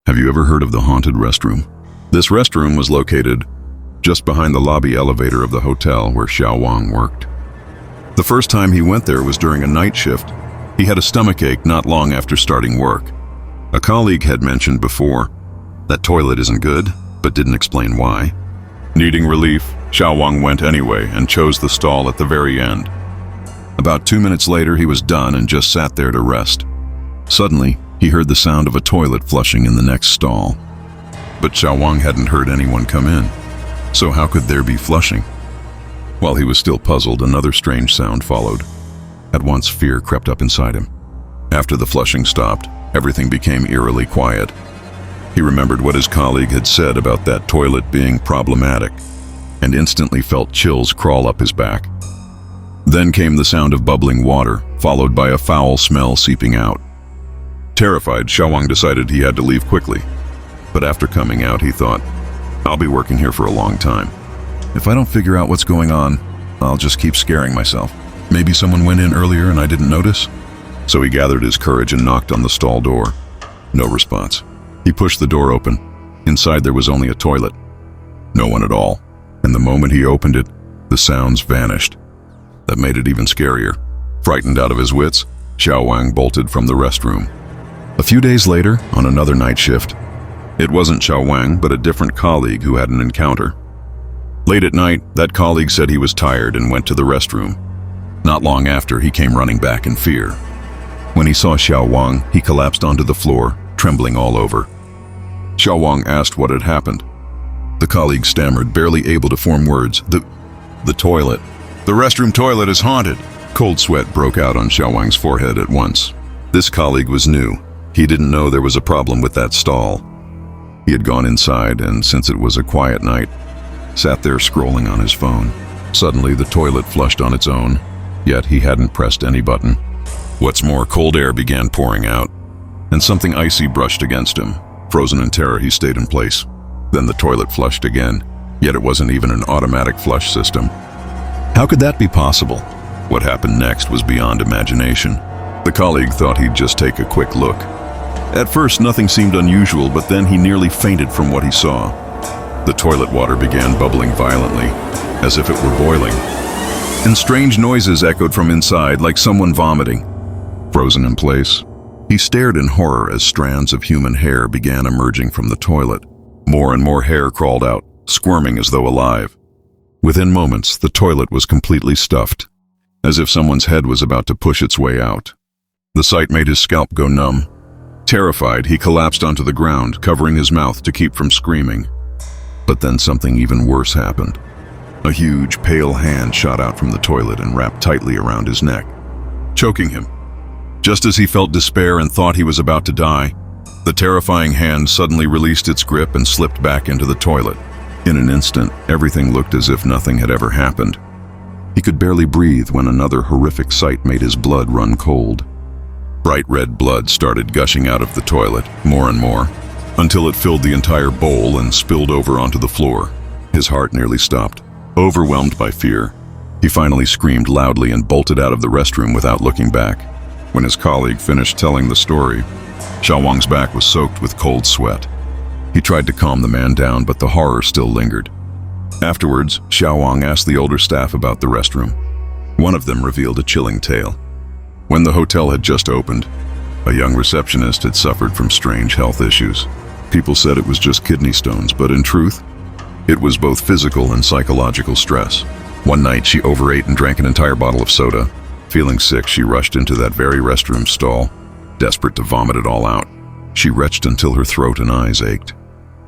Have you ever heard of the haunted restroom? This restroom was located just behind the lobby elevator of the hotel where Xiao Wang worked. The first time he went there was during a night shift. He had a stomachache not long after starting work. A colleague had mentioned before, that toilet isn't good, but didn't explain why. Needing relief, Xiao Wang went anyway and chose the stall at the very end. About 2 minutes later, he was done and just sat there to rest. Suddenly, he heard the sound of a toilet flushing in the next stall. But Xiao Wang hadn't heard anyone come in, so how could there be flushing? While he was still puzzled, another strange sound followed. At once, fear crept up inside him. After the flushing stopped, everything became eerily quiet. He remembered what his colleague had said about that toilet being problematic, and instantly felt chills crawl up his back. Then came the sound of bubbling water, followed by a foul smell seeping out. Terrified, Xiao Wang decided he had to leave quickly. But after coming out, he thought, I'll be working here for a long time. If I don't figure out what's going on, I'll just keep scaring myself. Maybe someone went in earlier and I didn't notice? So he gathered his courage and knocked on the stall door. No response. He pushed the door open. Inside there was only a toilet. No one at all. And the moment he opened it, the sounds vanished. That made it even scarier. Frightened out of his wits, Xiao Wang bolted from the restroom. A few days later, on another night shift, it wasn't Xiao Wang, but a different colleague who had an encounter. Late at night, that colleague said he was tired and went to the restroom. Not long after, he came running back in fear. When he saw Xiao Wang, he collapsed onto the floor, trembling all over. Xiao Wang asked what had happened. The colleague stammered, barely able to form words. The toilet. The restroom toilet is haunted. Cold sweat broke out on Xiao Wang's forehead at once. This colleague was new. He didn't know there was a problem with that stall. He had gone inside, and since it was a quiet night, sat there scrolling on his phone. Suddenly, the toilet flushed on its own, yet he hadn't pressed any button. What's more, cold air began pouring out, and something icy brushed against him. Frozen in terror, he stayed in place. Then the toilet flushed again, yet it wasn't even an automatic flush system. How could that be possible? What happened next was beyond imagination. The colleague thought he'd just take a quick look. At first, nothing seemed unusual, but then he nearly fainted from what he saw. The toilet water began bubbling violently, as if it were boiling. And strange noises echoed from inside, like someone vomiting. Frozen in place, he stared in horror as strands of human hair began emerging from the toilet. More and more hair crawled out, squirming as though alive. Within moments, the toilet was completely stuffed, as if someone's head was about to push its way out. The sight made his scalp go numb. Terrified, he collapsed onto the ground, covering his mouth to keep from screaming. But then something even worse happened. A huge, pale hand shot out from the toilet and wrapped tightly around his neck, choking him. Just as he felt despair and thought he was about to die, the terrifying hand suddenly released its grip and slipped back into the toilet. In an instant, everything looked as if nothing had ever happened. He could barely breathe when another horrific sight made his blood run cold. Bright red blood started gushing out of the toilet, more and more, until it filled the entire bowl and spilled over onto the floor. His heart nearly stopped. Overwhelmed by fear, he finally screamed loudly and bolted out of the restroom without looking back. When his colleague finished telling the story, Xiao Wang's back was soaked with cold sweat. He tried to calm the man down, but the horror still lingered. Afterwards, Xiao Wang asked the older staff about the restroom. One of them revealed a chilling tale. When the hotel had just opened, a young receptionist had suffered from strange health issues. People said it was just kidney stones, but in truth, it was both physical and psychological stress. One night, she overate and drank an entire bottle of soda. Feeling sick, she rushed into that very restroom stall, desperate to vomit it all out. She retched until her throat and eyes ached,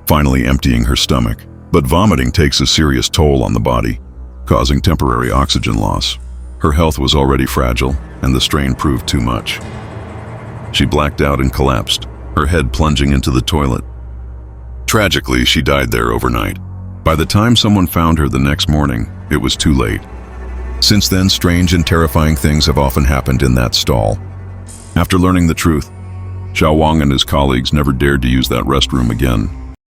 finally emptying her stomach. But vomiting takes a serious toll on the body, causing temporary oxygen loss. Her health was already fragile, and the strain proved too much. She blacked out and collapsed, her head plunging into the toilet. Tragically, she died there overnight. By the time someone found her the next morning, it was too late. Since then, strange and terrifying things have often happened in that stall. After learning the truth, Xiao Wang and his colleagues never dared to use that restroom again.